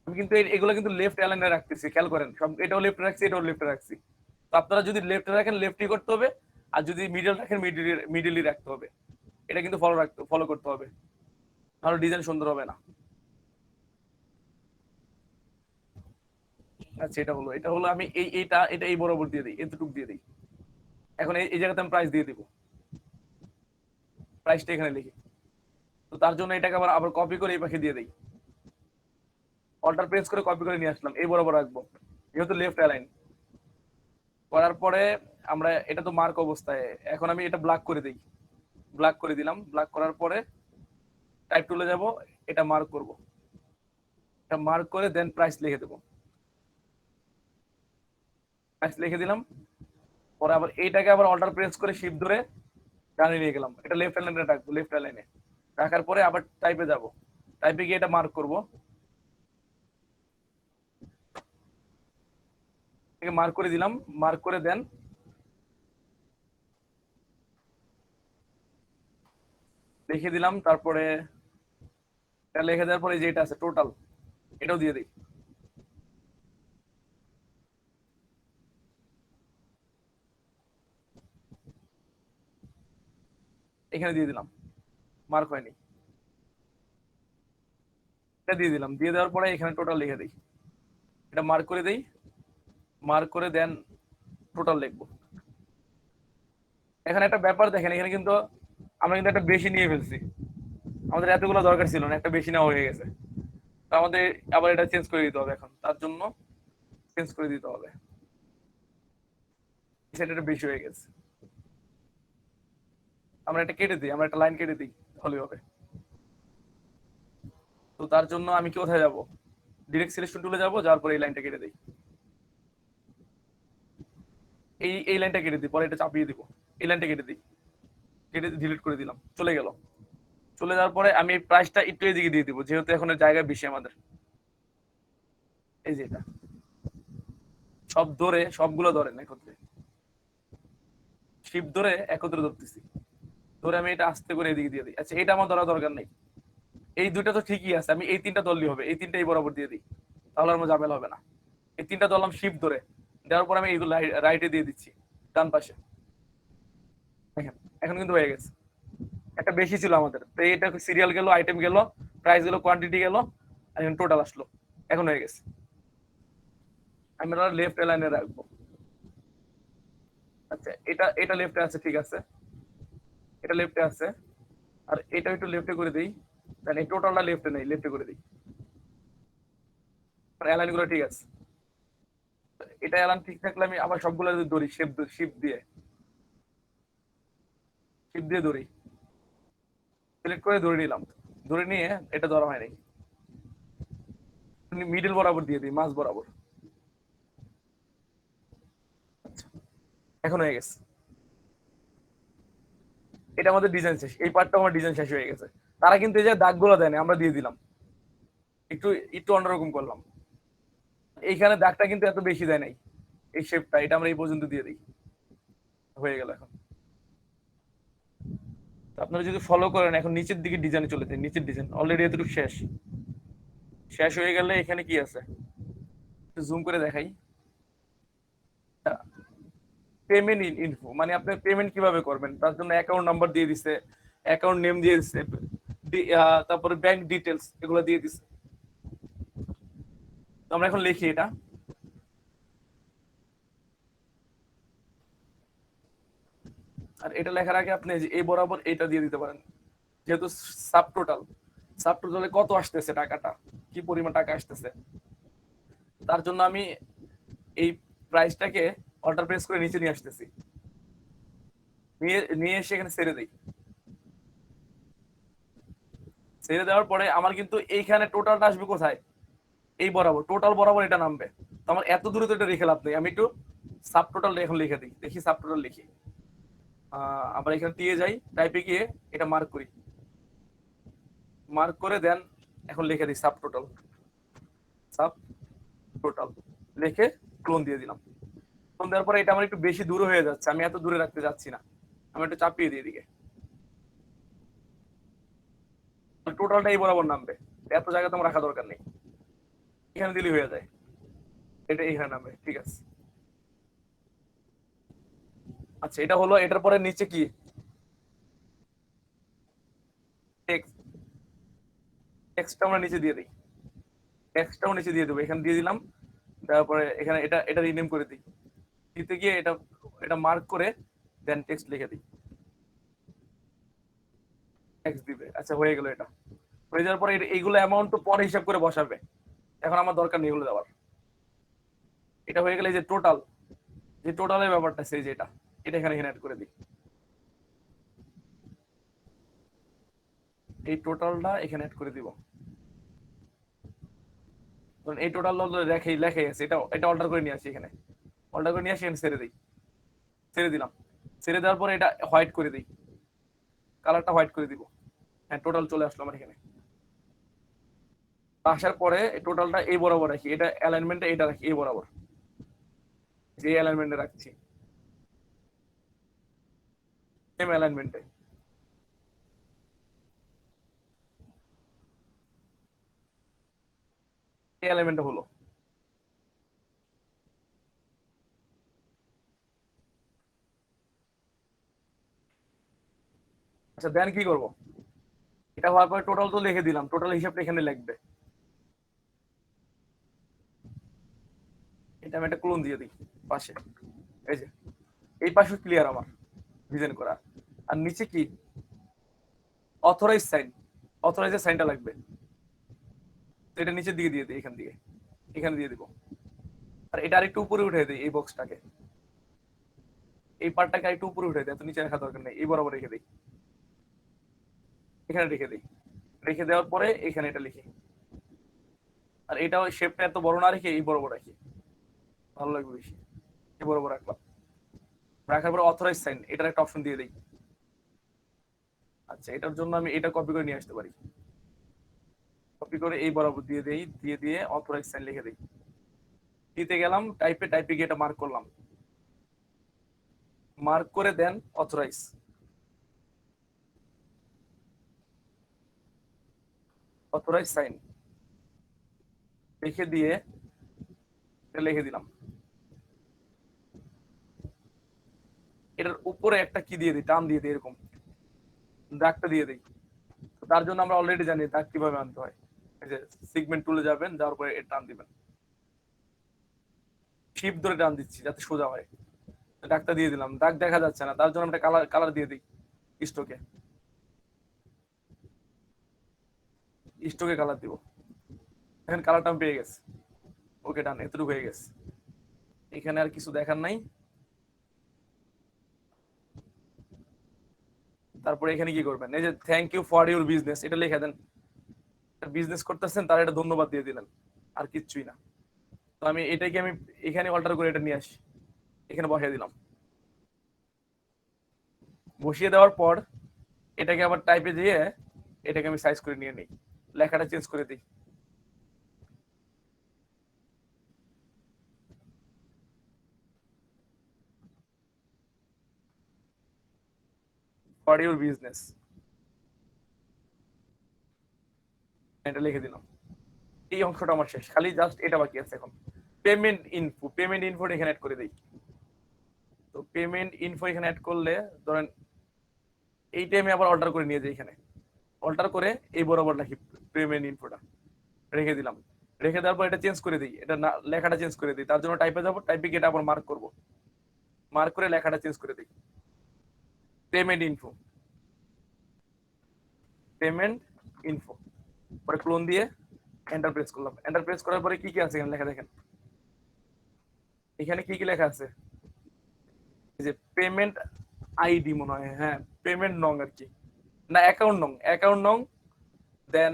Speaker 1: আমি কিন্তু এগুলো কিন্তু লেফট অ্যালাইনে রাখতেছি, খেয়াল করেন, সব এটাও লেফট রাখছি, এটাও লেফট রাখছি। তো আপনারা যদি লেফট রাখেন লেফটই করতে হবে, আর যদি মিডল রাখেন মিডলই রাখতে হবে, এটা কিন্তু ফলো করতে হবে, তাহলে ডিজাইন সুন্দর হবে না। আচ্ছা, এটা হলো আমি এটা এই বরাবর দিয়ে দিই, এতটুকু দিয়ে দিই। এখন এই জায়গাতে আমি প্রাইস দিয়ে দিব, প্রাইসটা এখানে লিখি। তো তার জন্য এটাকে আবার আবার কপি করে এই পাশে দিয়ে দিই, অল্টার প্রেস করে কপি করে নিয়ে আসলাম, এই বরাবর রাখবো, যেহেতু লেফট অ্যালাইন। করার পরে আমরা এটা তো মার্ক অবস্থায়, এখন আমি এটা ব্ল্যাক করে দিই, ব্ল্যাক করে দিলাম, ব্ল্যাক করার পরে টাইপ টুলে যাব, এটা মার্ক করব, এটা মার্ক করে দেন প্রাইস লিখে দেবো, প্রাইস লিখে দিলাম। পরে আবার এইটাকে আবার অল্টার প্রেস করে শিফট ধরে ডানে নিয়ে গেলাম, এটা লেফট অ্যালাইনে রাখবো, লেফট অ্যালাইনে রাখার পরে আবার টাইপে যাব, টাইপে গিয়ে এটা মার্ক করব, মার্ক করে দিলাম, মার্ক করে দেন লিখে দিলাম। তারপরে এটা লিখে দেওয়ার পরে যেটা আছে টোটাল, এটাও দিয়ে দিই। এখানে দিয়ে দিলাম, মার্ক হয়নি, এটা দিয়ে দিলাম। দিয়ে দেওয়ার পরে এখানে টোটাল লিখে দিই, এটা মার্ক করে দেই, মার্ক করে দেন টোটাল লিখবো। এখানে একটা ব্যাপার দেখেন, এখানে কিন্তু আমরা কিন্তু একটা বেশি নিয়ে ফেলছি, আমাদের এতগুলো দরকার ছিল না, একটা বেশি নেওয়া হয়ে গেছে। তো আমাদের আবার এটা চেঞ্জ করে দিতে হবে, এখন তার জন্য চেঞ্জ করে দিতে হবে, সেটা বেশি হয়ে গেছে। আমরা এটা কেটে দিই, আমরা একটা লাইন কেটে দিই, হলেই হবে। তো তার জন্য আমি কি কোথায় যাব, ডিরেক্ট সিলেকশন টুলে যাব, যাওয়ার পরে এই লাইনটা কেটে দিই, এই লাইনটা কেটে দিই, পরে এটা চাপিয়ে দিব, এই লাইনটা কেটে দিই, কেটে ডিলিট করে দিলাম, চলে গেল। চলে যাওয়ার পরে আমি এই প্রাইসটা একটু এদিকে দিয়ে দিব, যেহেতু এখন জায়গা বেশি আমাদের। এই যে এটা সব ধরে, সবগুলো ধরেন একত্রে, শিপ ধরে একত্রে ধরতেছি, ধরে আমি এটা আস্তে করে এদিকে দিয়ে দিই। আচ্ছা, এটা আমার ধরা দরকার নেই, এই দুইটা তো ঠিকই আছে, আমি এই তিনটা ধরলেই হবে, এই তিনটা এই বরাবর দিয়ে দিই, তাহলে আমার ঝামেলা হবে না। এই তিনটা ধরলাম শিপ ধরে, দেওয়ার পর আমি এইগুলো রাইটে দিয়ে দিচ্ছি, ডান পাশে। দেখেন এখন কিন্তু হয়ে গেছে, একটা বেশি ছিল আমাদের, তো এটা সিরিয়াল গেল, আইটেম গেল, প্রাইস গেল, কোয়ান্টিটি গেল, আর এখন টোটাল আসলো, এখন হয়ে গেছে। আমি লেফট লাইনে রাখবো। আচ্ছা, এটা এটা লেফটে আছে, ঠিক আছে, এটা লেফটে আছে, আর এটা একটু লেফটে করে দিই, দেন এই টোটালটা লেফটে নেই, লেফটে করে দিই, অ্যালাইন গুলো ঠিক আছে। এটা অ্যালাইন ঠিক থাকলে আমি আবার সবগুলো যদি ধরি, শিপ দিয়ে, শিপ দিয়ে ধরি, সিলেক্ট করে ধরে নিলাম, ধরে নিয়ে এটা ধরা হয় নাই, মিডল বরাবর দিয়ে দিই, মাঝ বরাবর। আচ্ছা, এখন হয়ে গেছে, এটা আমাদের ডিজাইন শেষ, এই পার্টটা আমার ডিজাইন শেষ হয়ে গেছে। তারা কিন্তু এই যে দাগগুলো দেয় না, আমরা দিয়ে দিলাম, একটু একটু অন্যরকম করলাম। এইখানে দাগটা কিন্তু এত বেশি দেয় নাই, এই শেপটা এটা আমরা এই পর্যন্ত দিয়ে দিই, হয়ে গেল। এখন তো আপনারা যদি ফলো করেন, এখন নিচের দিকে ডিজাইনে চলে যায়, নিচের ডিজাইন অলরেডি এতটুকু শেষ, শেষ হয়ে গেলে এখানে কি আছে জুম করে দেখাই, পেমেন্ট ইনফো, মানে আপনি পেমেন্ট কিভাবে করবেন তার জন্য অ্যাকাউন্ট নাম্বার দিয়ে দিছে, অ্যাকাউন্ট নেম দিয়ে দিছে, তারপরে ব্যাংক ডিটেলস এগুলো দিয়ে দিছে। তো আমরা এখন লিখি এটা, আর এটা লেখার আগে আপনি যে এই বরাবর এটা দিয়ে দিতে পারেন, যেহেতু সাব টোটাল, সাব টোটালে কত আসতেছে টাকাটা, কি পরিমাণ টাকা আসতেছে, তার জন্য আমি এই প্রাইসটাকে অল্টার প্রেস করে নিচে নিয়ে আসতেছি, নিয়ে নিয়ে এসে এখানে ছেড়ে দিই। ছেড়ে দেওয়ার পরে আমার কিন্তু এইখানে টোটালটা আসবে কোথায়, এই বরাবর, টোটাল বরাবর এটা নামবে। তো আমার এত দূরে তো এটা রেখে লাভ নেই, আমি একটু সাব টোটাল এখন লিখে দিই, দেখি সাব টোটাল লিখি, আবার এখানে দিয়ে যাই, টাইপে গিয়ে এটা মার্ক করি, মার্ক করে দেন এখন লিখে দিই সাব টোটাল, সাব টোটাল লিখে ক্লোন দিয়ে দিলাম। ক্লোন দেওয়ার পরে এটা আমার একটু বেশি দূরে হয়ে যাচ্ছে, আমি এত দূরে রাখতে যাচ্ছি না, আমি একটু চাপিয়ে দিই এদিকে, টোটালটা এই বরাবর নামবে, এত জায়গা তো আমার রাখা দরকার নেই, এখানে দিলেই হয়ে যায়, এটা এখানে নামবে, ঠিক আছে। আচ্ছা, এটা হলো, এটার পরে নিচে কি টেক্সট, টেক্সটটা আমরা নিচে দিয়ে দিই, টেক্সটটাও নিচে দিয়ে দেবো, এখানে দিয়ে দিলাম। তারপরে এখানে এটা এটা রিনেম করে দিই, দিতে গিয়ে এটা এটা মার্ক করে দেন টেক্সট লিখে দিই, টেক্সট দিবে। আচ্ছা, হয়ে গেল, এটা হয়ে যাওয়ার পরে এইগুলো অ্যামাউন্ট তো পরে হিসাব করে বসাবে, এখন আমার দরকার নেই এগুলো দেওয়ার। এটা হয়ে গেলে যে টোটাল, যে টোটালের ব্যাপারটা সেই যে এটা, এটা এখানে এখানে অ্যাড করে দিই, এই টোটালটা এখানে অ্যাড করে দিব, এই টোটাল লেখাই লেখাই আছে, এটা এটা অল্টার করে নিয়ে আসি, এখানে অল্টার করে নিয়ে আসি, এখানে ছেড়ে দিই, ছেড়ে দিলাম। ছেড়ে দেওয়ার পরে এটা হোয়াইট করে দিই, কালারটা হোয়াইট করে দিব। হ্যাঁ, টোটাল চলে আসলো আমার এখানে। আসার পরে টোটালটা এই বরাবর রাখি, এটা অ্যালাইনমেন্টটা এটা রাখি এই বরাবর, যে অ্যালাইনমেন্টে রাখছি, সেম অ্যালাইনমেন্টে। এই এলিমেন্টটা হলো। আচ্ছা দেন কি করব, এটা হওয়ার পরে টোটাল তো লিখে দিলাম, টোটাল হিসাবটা এখানে লিখবে। এটা আমি একটা ক্লোন দিয়ে দিই পাশে, এই যে এই পাশে ক্লিয়ার আমার ডিজাইন করা। আর নিচে কি অথরাইজ সাইন, অথরাইজের সাইনটা লাগবে, তো এটা নিচের দিকে দিয়ে দিই, এখান দিয়ে এখানে দিয়ে দিব। আর এটা আরেকটু উপরে উঠে দিই, এই বক্সটাকে, এই পার্টটাকে আরেকটু উপরে উঠে দিই, এত নিচে রাখা দরকার নেই, এই বরাবর রেখে দিই, এখানে রেখে দিই। রেখে দেওয়ার পরে এখানে এটা লিখি। আর এটাও শেপটা এত বড় না রেখে এই বরাবর রাখি, ভালো লাগবে বেশি। এই বরাবর রাখলাম, রাখার পরে অথরাইজ সাইন এটার একটা অপশন দিয়ে দিই। আচ্ছা এটার জন্য আমি এটা কপি করে নিয়ে আসতে পারি, কপি করে এই বরাবর দিয়ে দেই, দিয়ে দিয়ে অথরাইজ সাইন লিখে দিই। দিতে গেলাম টাইপে, টাইপে গিয়ে এটা মার্ক করলাম, মার্ক করে দেন অথরাইজ, অথরাইজ সাইন লিখে দিয়ে এটা লিখে দিলাম। এটার উপরে একটা কি দিয়ে দিই, টান দিয়ে দিই, এরকম দাগটা দিয়ে দিই। তার জন্য আমরা অলরেডি জানি দাগ কিভাবে আনতে হয়। এই যে সিগমেন্ট টুলে যাবেন, যাওয়ার পরে এটা টান দিবেন, শিপ ধরে টান দিচ্ছি যাতে সোজা হয়। দাগটা দিয়ে দিলাম, দাগ দেখা যাচ্ছে না, তার জন্য আমরা কালার কালার দিয়ে দিই, স্ট্রোকে, স্ট্রোকে কালার দিব। এখন কালারটা আমি পেয়ে গেছি, ওকে ডান, এতটুকু হয়ে গেছে। এখানে আর কিছু দেখার নাই। তারপরে এখানে কি করবেন, এই যে thank you for your business এটা লিখে দেন, বিজনেস করতেছেন তার এটা ধন্যবাদ দিয়ে দিলেন, আর কিচ্ছুই না। তো আমি এটাকে আমি এখানে অল্টার করে এটা নিয়ে আসি, এখানে বসিয়ে দিলাম। বসিয়ে দেওয়ার পর এটাকে আবার টাইপে দিয়ে এটাকে আমি সাইজ করে নিয়ে নিই, লেখাটা চেঞ্জ করে দিই। ফর ইউর বিজনেস এটা লিখে দিলাম। এই অংশটা আমার শেষ, খালি জাস্ট এটা বাকি আছে এখন। পেমেন্ট ইনফো, পেমেন্ট ইনফো এখানে অ্যাড করে দিই। তো পেমেন্ট ইনফো এখানে অ্যাড করলে ধরেন এইটা আমি আবার অল্টার করে নিয়ে যাই, এখানে অল্টার করে এই বরাবর রাখি পেমেন্ট ইনফোটা, রেখে দিলাম। রেখে দেওয়ার পর এটা চেঞ্জ করে দিই, এটা লেখাটা চেঞ্জ করে দিই। তার জন্য টাইপে যাবো, টাইপে গিয়ে এটা আবার মার্ক করব, মার্ক করে লেখাটা চেঞ্জ করে দিই, পেমেন্ট ইনফো, পেমেন্ট ইনফো। পরে ক্লোন দিয়ে এন্টার প্রেস করলাম। এন্টার প্রেস করার পরে কি কি আছে এখানে লেখা দেখেন, এখানে কি কি লেখা আছে, এই যে পেমেন্ট আইডি মনে হয়, হ্যাঁ পেমেন্ট নং আর কি, না অ্যাকাউন্ট নং, অ্যাকাউন্ট নং, দেন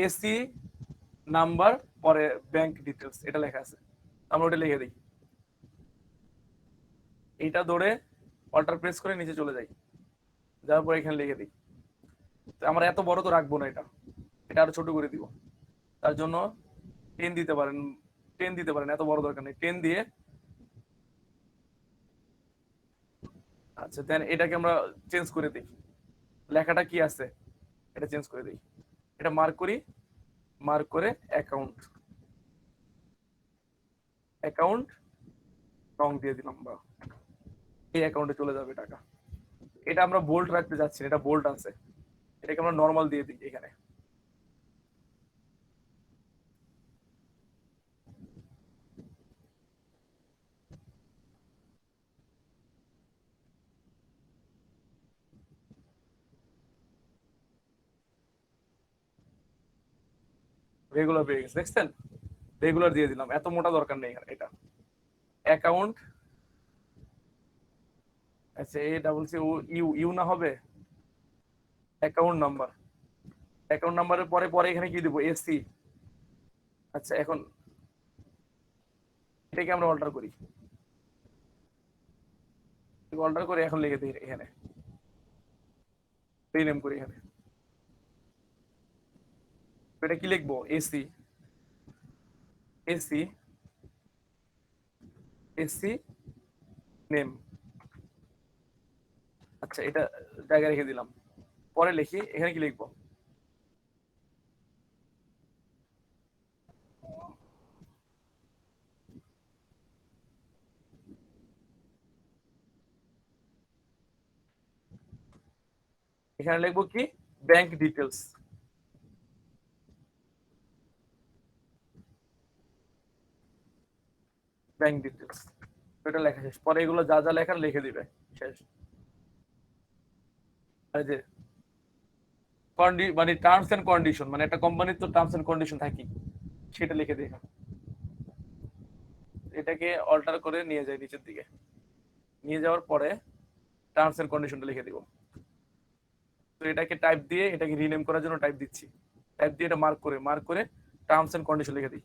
Speaker 1: এসি নাম্বার, পরে ব্যাংক ডিটেলস এটা লেখা আছে, আমরা ওটা লিখে দিই। এইটা ধরে অল্টার প্রেস করে নিচে চলে যাই, যাওয়ার পর এখানে লিখে দিই। তো আমরা এত বড় তো রাখবো না, এটা এটা আরো ছোট করে দিব। তার জন্য 10 দিতে পারেন, 10 দিতে পারেন, এত বড় দরকার নেই, 10 দিয়ে। আচ্ছা দেন এটাকে আমরা চেঞ্জ করে দিই, লেখাটা কি আছে এটা চেঞ্জ করে দিই। এটা মার্ক করি, মার্ক করে অ্যাকাউন্ট, অ্যাকাউন্ট রং দিয়ে দিলাম, বা এই অ্যাকাউন্টে চলে যাবে টাকা। এটা আমরা বোল্ড রাখতে যাচ্ছি, এটা বোল্ড আছে, এটাকে আমরা নরমাল দিয়ে দিই এখানে। রেগুলার পেয়ে গেছে, দেখছেন, রেগুলার দিয়ে দিলাম, এত মোটা দরকার নেই এখানে। এটা অ্যাকাউন্ট, আচ্ছা A double C O U, U না হবে অ্যাকাউন্ট নাম্বার, অ্যাকাউন্ট নাম্বারের পরে পরে এখানে কি দিব, এসি। আচ্ছা এখন এটাকে আমরা অল্টার করি, অল্টার করে এখন লিখে দিই এখানে, রিনেম করি এখানে। এটা কি লিখবো, এসি, এসি, এসি নেম। আচ্ছা এটা জায়গায় রেখে দিলাম। পরে লিখি এখানে কি লিখবো, এখানে লিখবো কি ব্যাংক ডিটেলস। ব্যাংক ডিটেলস এটা লেখা শেষ। পরে এগুলো যা যা লেখার লিখে দিবে, শেষ। এই যে মানে টার্মস এন্ড কন্ডিশন, মানে একটা কোম্পানির তো টার্মস এন্ড কন্ডিশন থাকি, সেটা লিখে দিই। এটাকে অল্টার করে নিয়ে যাই নিচের দিকে, নিয়ে যাওয়ার পরে টার্মস এন্ড কন্ডিশনটা লিখে দিব। তো এটাকে টাইপ দিয়ে এটাকে রিনেম করার জন্য টাইপ দিচ্ছি, টাইপ দিয়ে এটা মার্ক করে টার্মস এন্ড কন্ডিশন লিখে দিই।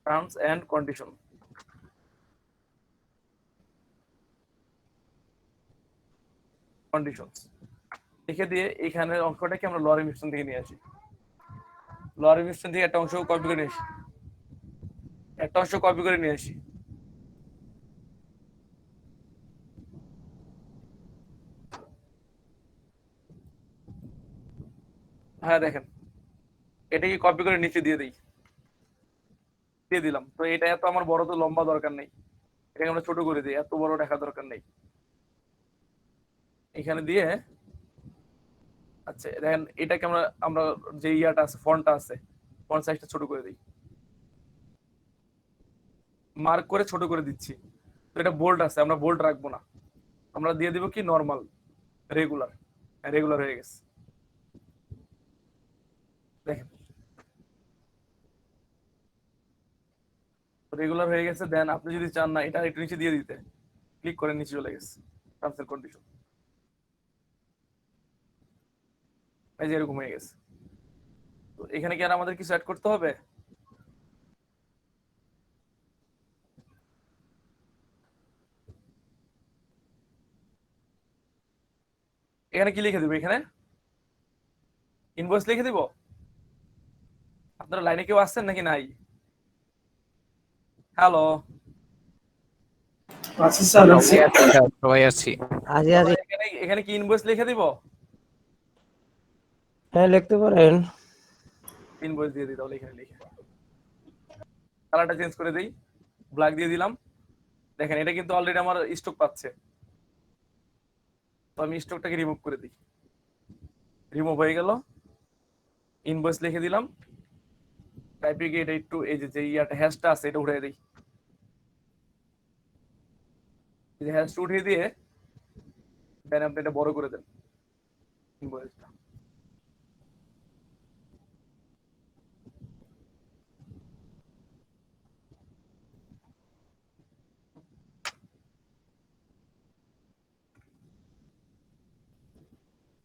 Speaker 1: টার্মস এন্ড কন্ডিশন, কন্ডিশনস লিখে দিয়ে এখানে অঙ্কটাকে আমরা লরি মিশ্রণ থেকে নিয়ে আসি। লরি মিশ্রণ থেকে একটা অংশ কপি করে নিয়ে আসি, একটা অংশ কপি করে নিয়ে আসি। হ্যাঁ দেখেন, এটাকে কপি করে নিচে দিয়ে দিই, দিয়ে দিলাম। তো এটা এত আমার বড় তো লম্বা দরকার নেই, এটাকে আমরা ছোট করে দিই, এত বড় দেখা দরকার নেই। এখানে দিয়ে আচ্ছা দেখেন, এটাকে আমরা আমরা যে ইয়াটা আছে, ফন্টটা আছে, ফন্ট সাইজটা ছোট করে দিই, মার্ক করে ছোট করে দিচ্ছি। তো এটা বোল্ড আছে, আমরা বোল্ড রাখবো না, আমরা দিয়ে দিব কি নরমাল, রেগুলার। রেগুলার হয়ে গেছে দেখেন, রেগুলার হয়ে গেছে। দেন আপনি যদি চান না এটা একটু নিচে দিয়ে দিতে, ক্লিক করে নিচে চলে গেছে টার্মস এন্ড কন্ডিশন, এই যে এরকম হয়ে গেছে। তো এখানে কি আর আমাদের কিছু অ্যাড করতে হবে? এখানে কি লিখে দিব? এখানে ইনভয়েস লিখে দিব। আপনারা লাইনে কেউ আসছেন নাকি নাই? হ্যালো,
Speaker 4: সবাই আছি।
Speaker 3: আজে আজে
Speaker 1: এখানে এখানে কি ইনভয়েস লিখে দিব?
Speaker 3: হ্যাঁ লিখতে পারেন।
Speaker 1: ইনভয়েস দিয়ে দিই তাহলে, এখানে লিখে কালারটা চেঞ্জ করে দিই, ব্ল্যাক দিয়ে দিলাম। দেখেন এটা কিন্তু অলরেডি আমার স্টক পাচ্ছে, তো আমি স্টকটাকে রিমুভ করে দিই, রিমুভ হয়ে গেল। ইনভয়েস লিখে দিলাম, টাইপিং এটা একটু এই যে ইয়াটা হ্যাশটা আছে এটা উঠিয়ে দিই, এই যে হ্যাশটা উঠিয়ে দিয়ে দেন আপনি এটা বড় করে দেন ইনভয়েসটা।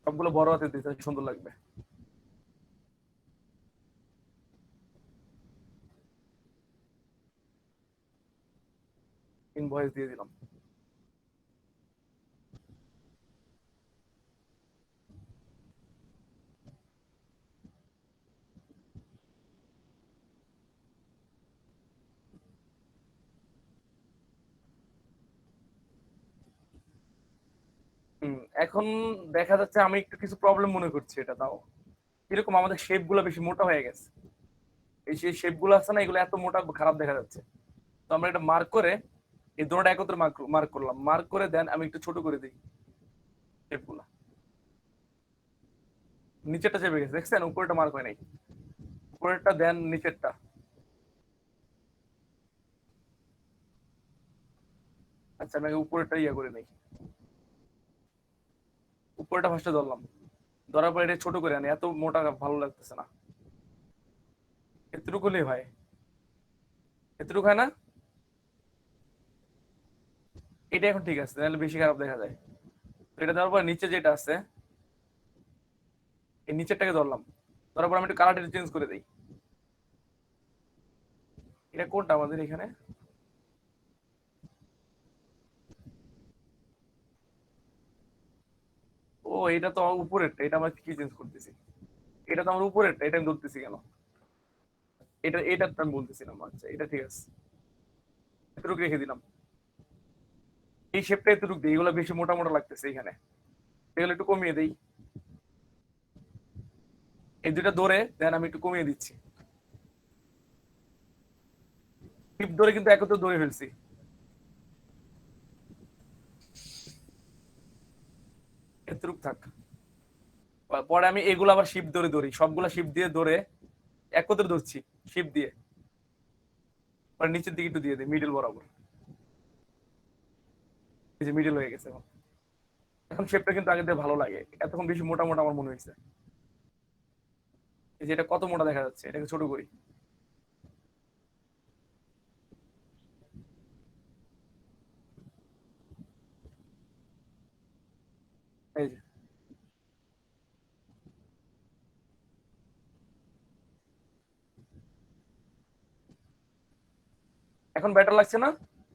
Speaker 1: সবগুলো বড় হাতে দিতে সুন্দর লাগবে। ইনভয়েস দিয়ে দিলাম। এখন দেখা যাচ্ছে আমি একটু কিছু প্রবলেম মনে করছি। এটা তাও এরকম আমাদের শেপ গুলো বেশি মোটা হয়ে গেছে, এই যে শেপ গুলো আছে না, এগুলো এত মোটা খারাপ দেখা যাচ্ছে। তো আমরা এটা মার্ক করে এই দুটোটা একত্রে মার্ক করলাম, মার্ক করে দেন আমি একটু ছোট করে দিই শেপ গুলা। নিচেরটা চেপে গেছে দেখছেন, উপরেটা মার্ক হয় নাই, উপরেরটা দেন নিচেরটা। আচ্ছা আমি আগে উপরেরটা ইয়া করে নেই, উপরেরটা ফার্স্টে ধরলাম, ধরার পর এটা ছোট করে আনি, এত মোটা ভালো লাগতেছে না। এতটুকু হলেই হয়, এতটুকু হয় না? এটা এখন ঠিক আছে, তাহলে বেশি খারাপ দেখা যায়। তো এটা দেওয়ার পর নিচে যেটা আছে এই নিচেরটাকে ধরলাম, ধরার পর আমি একটু কালারটা চেঞ্জ করে দিই। এটা কোনটা আমাদের এখানে? ও এটা তো আমার উপরেরটা, এটা আমরা কি চেঞ্জ করতেছি? এটা তো আমার উপরেরটা, এটা আমি ধরতেছি কেন? এটা তো আমি বলতেছিলাম। আচ্ছা এটা ঠিক আছে, এতটুকু রেখে দিলাম। এই শেপটা এতটুকু দিই, এগুলো বেশি মোটা মোটা লাগতেছে এখানে, এগুলো একটু কমিয়ে দেই। এই দুটা ধরে দেন আমি একটু কমিয়ে দিচ্ছি, টিপ ধরে কিন্তু একত্রে ধরে ফেলছি। এতটুক থাক। পরে আমি এগুলো আবার শিফট ধরে ধরি, সবগুলা শিফট দিয়ে ধরে একত্রে ধরছি শিফট দিয়ে, পরে নিচের দিকে একটু দিয়ে দিই মিডল বরাবর। এই যে মিডল হয়ে গেছে এখন। এখন শেপটা কিন্তু আগে থেকে ভালো লাগে, এতক্ষণ বেশি মোটা মোটা আমার মনে হয়েছে। এই যে এটা কত মোটা দেখা যাচ্ছে, এটাকে ছোট করি। এই যে এখন বেটার লাগছে না?